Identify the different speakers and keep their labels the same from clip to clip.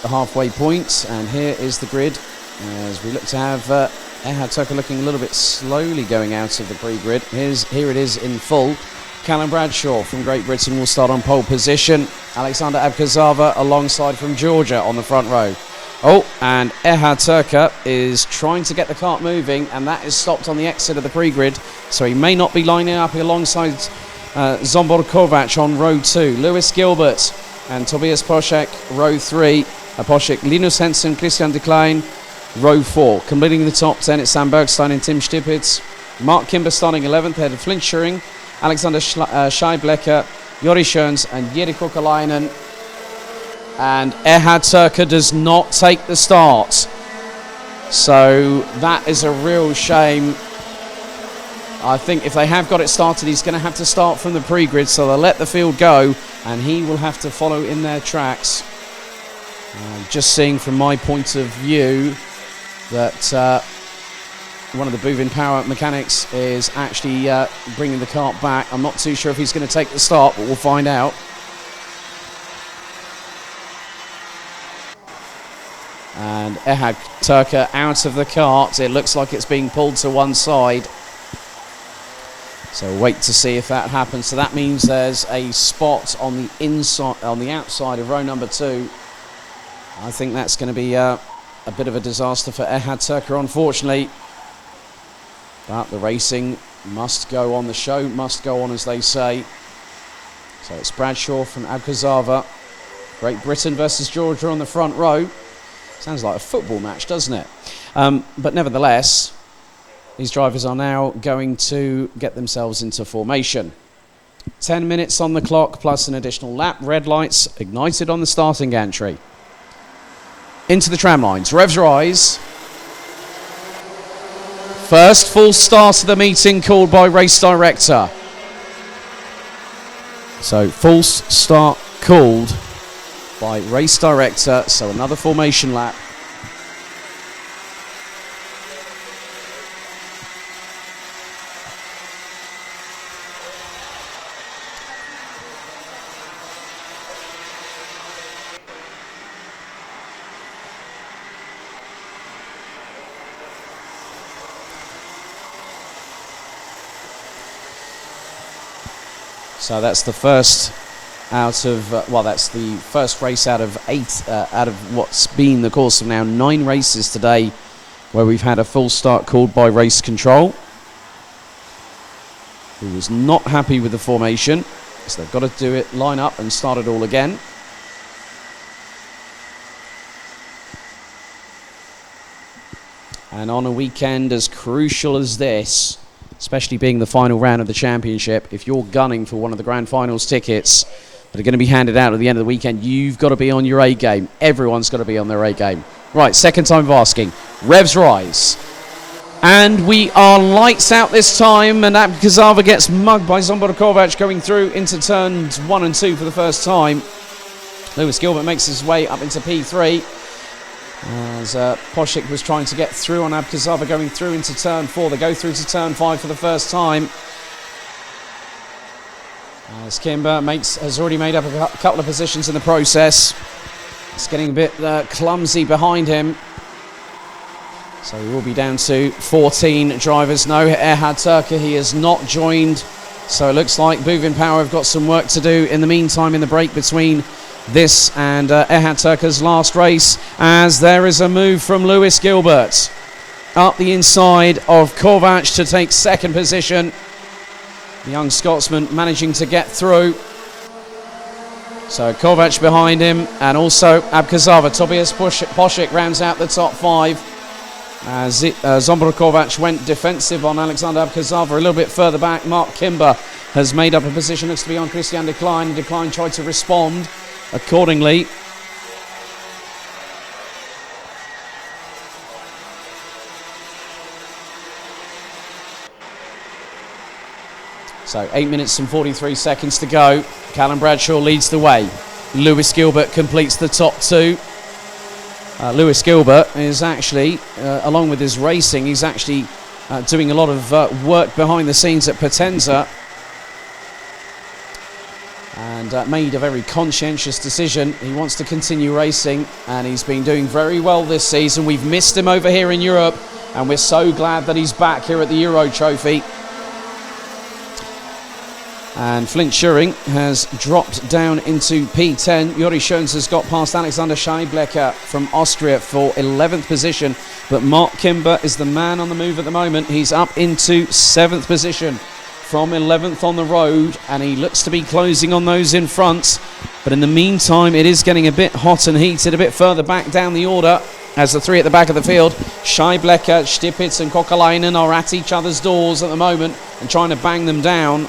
Speaker 1: the halfway point, and here is the grid as we look to have Ehad Turka looking a little bit slowly going out of the pre-grid. Here it is in full. Callum Bradshaw from Great Britain will start on pole position. Alexander Abkazava alongside from Georgia on the front row. Oh, and Ehad Turka is trying to get the kart moving, and that is stopped on the exit of the pre-grid, so he may not be lining up alongside Zsombor Kovac on row 2. Lewis Gilbert and Tobias Poschek, row 3. Poschek, Linus Hensen, Christian de Klein, row 4. Completing the top 10, it's Sam Bergstein and Tim Stipitz. Mark Kimber starting 11th, ahead of Flint Schuring, Alexander Scheiblecker, Jori Schoens and Jiri Kokalainen. And Ehad Turka does not take the start. So that is a real shame. I think if they have got it started, he's going to have to start from the pre-grid, so they'll let the field go and he will have to follow in their tracks. Just seeing from my point of view that one of the Buvin Power mechanics is actually bringing the kart back. I'm not too sure if he's going to take the start, but we'll find out. And Ehad Turka out of the kart. It looks like it's being pulled to one side. So wait to see if that happens. So that means there's a spot on the inside, on the outside of row number 2. I think that's going to be a bit of a disaster for Ehad Turka, unfortunately. But the racing must go on, the show must go on, as they say. So it's Bradshaw from Abkazava. Great Britain versus Georgia on the front row. Sounds like a football match, doesn't it? But nevertheless, these drivers are now going to get themselves into formation. 10 minutes on the clock plus an additional lap. Red lights ignited on the starting gantry. Into the tram lines. Revs rise. First full start of the meeting called by race director. So full start called by race director, so another formation lap. So that's the first out of, that's the first race out of 8, out of what's been the course of now 9 races today, where we've had a full start called by race control, who was not happy with the formation, so they've got to do it, line up and start it all again. And on a weekend as crucial as this, especially being the final round of the championship, if you're gunning for one of the grand finals tickets that are going to be handed out at the end of the weekend, you've got to be on your A game. Everyone's got to be on their A game. Right, second time of asking. Revs rise. And we are lights out this time, and Abkazava gets mugged by Zsombor Kovac going through into turns 1 and 2 for the first time. Lewis Gilbert makes his way up into P3. As Poschek was trying to get through on Abkazava going through into turn 4. They go through to turn 5 for the first time. As Kimber has already made up a couple of positions in the process. It's getting a bit clumsy behind him. So we will be down to 14 drivers. No, Ehad Turka, he has not joined. So it looks like Buvin Power have got some work to do in the meantime in the break between this and Ehad Turka's last race, as there is a move from Lewis Gilbert up the inside of Kovac to take second position. The young Scotsman managing to get through. So Kovac behind him, and also Abkazava. Tobias Poschek rounds out the top 5. As Zsombor Kovac went defensive on Alexander Abkazava. A little bit further back, Mark Kimber has made up a position, looks to be on Christian de Klein. De Klein tried to respond accordingly. So 8 minutes and 43 seconds to go. Callum Bradshaw leads the way. Lewis Gilbert completes the top 2. Lewis Gilbert is actually, along with his racing, he's actually doing a lot of work behind the scenes at Potenza. and made a very conscientious decision. He wants to continue racing, and he's been doing very well this season. We've missed him over here in Europe, and we're so glad that he's back here at the Euro Trophy. And Flint Schuring has dropped down into P10. Jori Schoens has got past Alexander Scheiblecker from Austria for 11th position. But Mark Kimber is the man on the move at the moment. He's up into 7th position from 11th on the road. And he looks to be closing on those in front. But in the meantime, it is getting a bit hot and heated a bit further back down the order. As the three at the back of the field, Scheiblecker, Stipitz and Kokalainen are at each other's doors at the moment and trying to bang them down.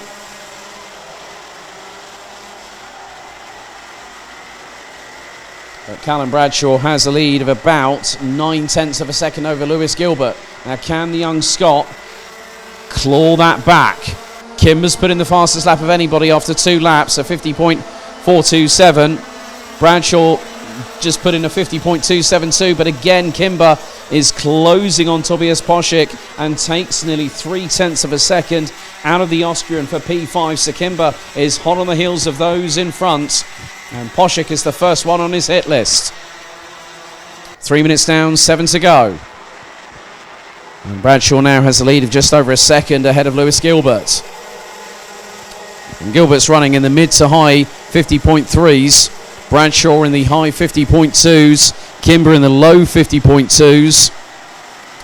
Speaker 1: But Callum Bradshaw has a lead of about 9/10 of a second over Lewis Gilbert. Now, can the young Scot claw that back? Kimber's put in the fastest lap of anybody after 2 laps, a 50.427. Bradshaw just put in a 50.272, but again, Kimber is closing on Tobias Poschek and takes nearly 3/10 of a second out of the Austrian for P5. So Kimber is hot on the heels of those in front. And Poschek is the first one on his hit list. 3 minutes down, 7 to go. And Bradshaw now has a lead of just over a second ahead of Lewis Gilbert. And Gilbert's running in the mid to high 50.3s. Bradshaw in the high 50.2s. Kimber in the low 50.2s.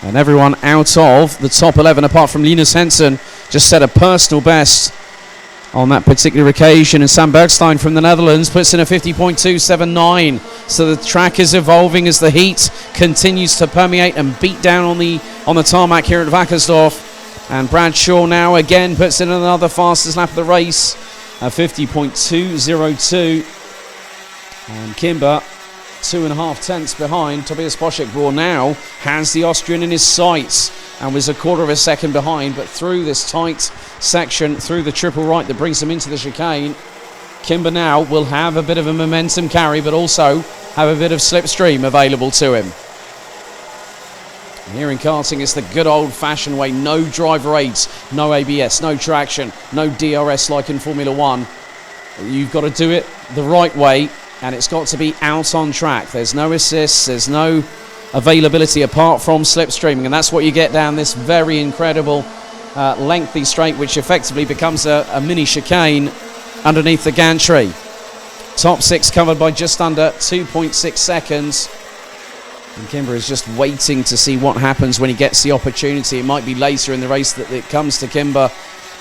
Speaker 1: And everyone out of the top 11, apart from Linus Hensen, just set a personal best on that particular occasion, and Sam Bergstein from the Netherlands puts in a 50.279. So the track is evolving as the heat continues to permeate and beat down on the tarmac here at Wackersdorf. And Bradshaw now again puts in another fastest lap of the race, a 50.202. And Kimber 2.5 tenths behind. Tobias Poschek now has the Austrian in his sights and was a quarter of a second behind, but through this tight section, through the triple right that brings him into the chicane, Kimber now will have a bit of a momentum carry, but also have a bit of slipstream available to him. Here in karting, it's the good old-fashioned way. No driver aids, no ABS, no traction, no DRS like in Formula 1. You've got to do it the right way, and it's got to be out on track. There's no assists, there's no availability apart from slipstreaming, and that's what you get down this very incredible lengthy straight, which effectively becomes a mini chicane underneath the gantry. Top 6 covered by just under 2.6 seconds. And Kimber is just waiting to see what happens when he gets the opportunity. It might be later in the race that it comes to Kimber,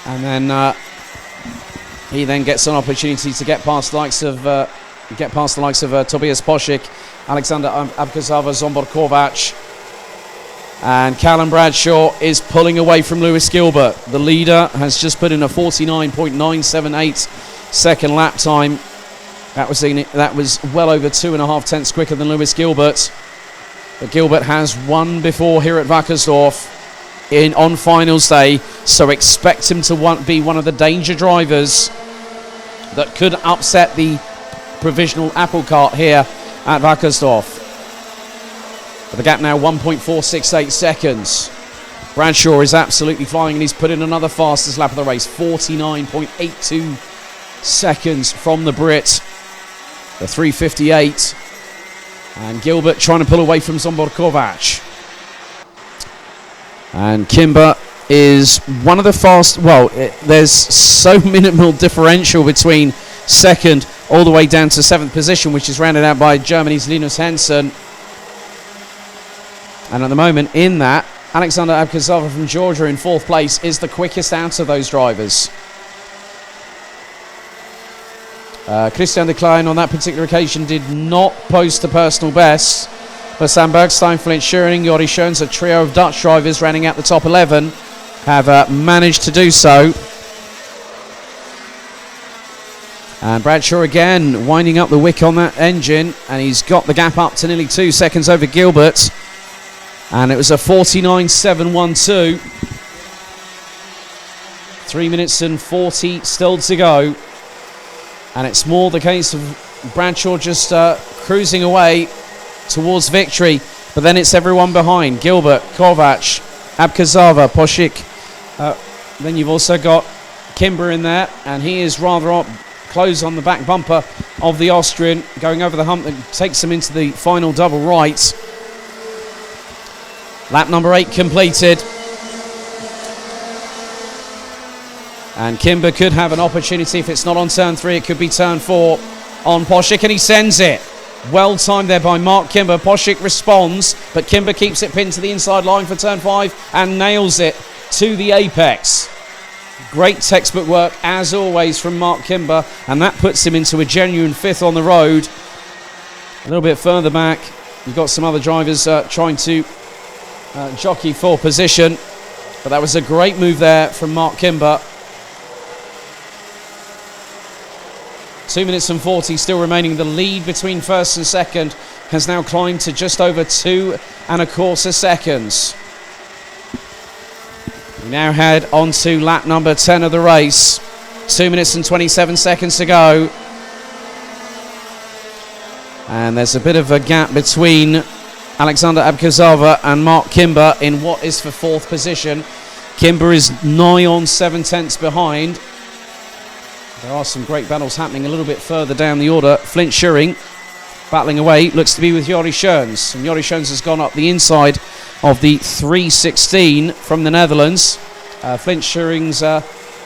Speaker 1: and then he then gets an opportunity to get past the likes of Tobias Poschek, Alexander Abkazava, Zombor Kovac, and Callum Bradshaw is pulling away from Lewis Gilbert. The leader has just put in a 49.978 second lap time. That was well over 2.5 tenths quicker than Lewis Gilbert. But Gilbert has won before here at Wackersdorf on finals day, so expect him to be one of the danger drivers that could upset the provisional apple cart here at Wackersdorf. But the gap now 1.468 seconds. Bradshaw is absolutely flying, and he's put in another fastest lap of the race, 49.82 seconds from the Brit. The 3:58. And Gilbert trying to pull away from Zombor Kovac. And Kimber is one of the fast... Well, there's so minimal differential between second all the way down to 7th position, which is rounded out by Germany's Linus Hensen. And at the moment in that, Alexander Abkazava from Georgia in 4th place is the quickest out of those drivers. Christian de Klein on that particular occasion did not post a personal best, but Sam Bergstein, Flint Schuring, Jori Schoens, a trio of Dutch drivers rounding out the top 11, have managed to do so. And Bradshaw again winding up the wick on that engine, and he's got the gap up to nearly 2 seconds over Gilbert, and it was a 49.712. 3 minutes and 40 still to go. And it's more the case of Bradshaw just cruising away towards victory. But then it's everyone behind. Gilbert, Kovac, Abkazava, Poschek. Then you've also got Kimber in there. And he is rather close on the back bumper of the Austrian, going over the hump that takes him into the final double right. Lap number 8 completed. And Kimber could have an opportunity. If it's not on turn 3, it could be turn 4 on Poshik, and he sends it. Well timed there by Mark Kimber. Poshik responds, but Kimber keeps it pinned to the inside line for turn 5 and nails it to the apex. Great textbook work, as always, from Mark Kimber, and that puts him into a genuine 5th on the road. A little bit further back, you've got some other drivers trying to jockey for position, but that was a great move there from Mark Kimber. 2 minutes and 40 still remaining. The lead between first and second has now climbed to just over 2 1/4 seconds. We now head on to lap number 10 of the race. 2 minutes and 27 seconds to go. And there's a bit of a gap between Alexander Abkazava and Mark Kimber in what is for 4th position. Kimber is nigh on 7/10 behind. There are some great battles happening a little bit further down the order. Flint Schuring battling away, looks to be with Jori Schoens. And Jori Schoens has gone up the inside of the 316 from the Netherlands. Flint Schuring's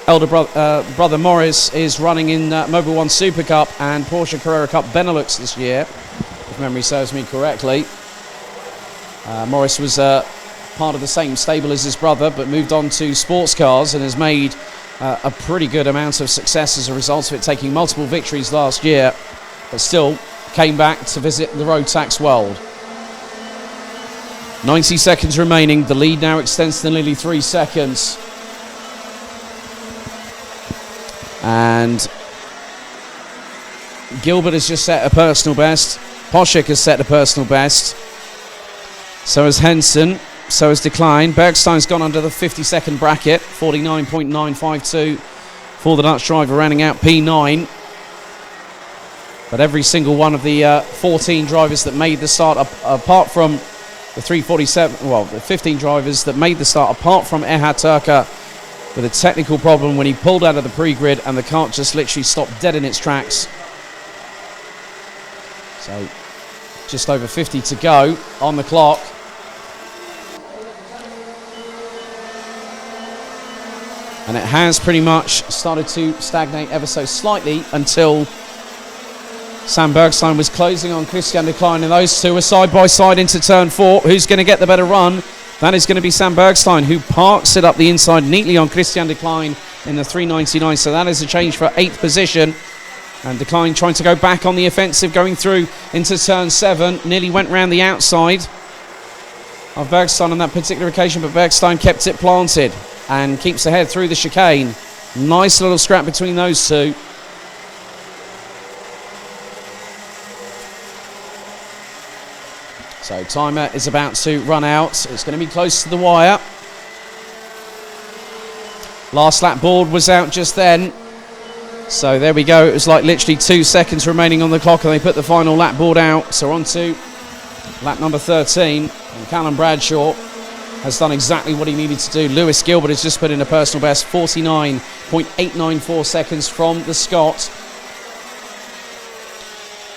Speaker 1: elder brother Morris is running in Mobil 1 Super Cup and Porsche Carrera Cup Benelux this year, if memory serves me correctly. Morris was part of the same stable as his brother, but moved on to sports cars and has made a pretty good amount of success as a result of it, taking multiple victories last year, but still came back to visit the Rotax world. 90 seconds remaining. The lead now extends to nearly 3 seconds. And Gilbert has just set a personal best. Poshik has set a personal best. So has Henson. So has Decline. Bergstein's gone under the 50-second bracket, 49.952 for the Dutch driver, rounding out P9. But every single one of the 14 drivers that made the start, apart from the 347, well, the 15 drivers that made the start, apart from Erhard Turker, with a technical problem when he pulled out of the pre-grid and the kart just literally stopped dead in its tracks. So just over 50 to go on the clock. And it has pretty much started to stagnate ever so slightly until Sam Bergstein was closing on Christian Decline, and those two are side by side into turn 4. Who's going to get the better run? That is going to be Sam Bergstein, who parks it up the inside neatly on Christian Decline in the 399. So that is a change for 8th position. And Decline trying to go back on the offensive, going through into turn 7. Nearly went round the outside of Bergstein on that particular occasion, but Bergstein kept it planted and keeps ahead through the chicane. Nice little scrap between those two. So timer is about to run out. It's going to be close to the wire. Last lap board was out just then. So there we go. It was like literally 2 seconds remaining on the clock and they put the final lap board out. So on to lap number 13. And Callum Bradshaw has done exactly what he needed to do. Lewis Gilbert has just put in a personal best, 49.894 seconds from the Scot.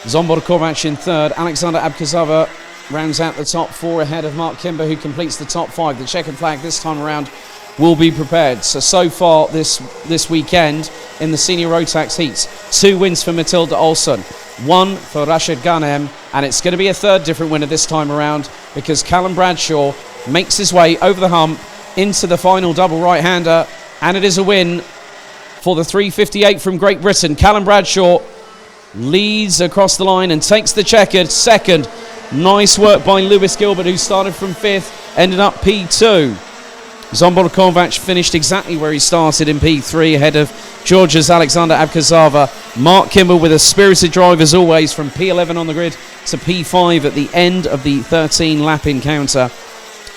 Speaker 1: Zsombor Kovac in 3rd. Alexander Abkazava rounds out the top 4 ahead of Mark Kimber, who completes the top 5. The checkered flag this time around will be prepared. So far this weekend in the senior Rotax heats, 2 wins for Matilda Olsson, 1 for Rashid Ghanem, and it's going to be a 3rd different winner this time around because Callum Bradshaw makes his way over the hump into the final double right-hander, and it is a win for the 358 from Great Britain. Callum Bradshaw leads across the line and takes the checkered 2nd. Nice work by Lewis Gilbert, who started from 5th, ended up P2. Zsombor Kovac finished exactly where he started in P3, ahead of Georgia's Alexander Abkazava. Mark Kimber with a spirited drive as always, from P11 on the grid to P5 at the end of the 13-lap encounter.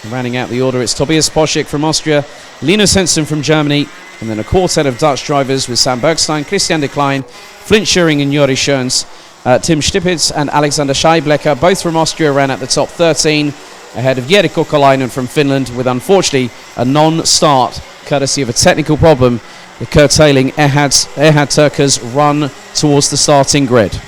Speaker 1: Rounding out the order, it's Tobias Poshik from Austria, Linus Henson from Germany, and then a quartet of Dutch drivers with Sam Bergstein, Christian Decline, Flint Schuring and Jori Schoens. Tim Stipitz and Alexander Scheiblecker, both from Austria, ran at the top 13, ahead of Jere Kokolainen from Finland, with unfortunately a non-start, courtesy of a technical problem curtailing Erhard Turker's run towards the starting grid.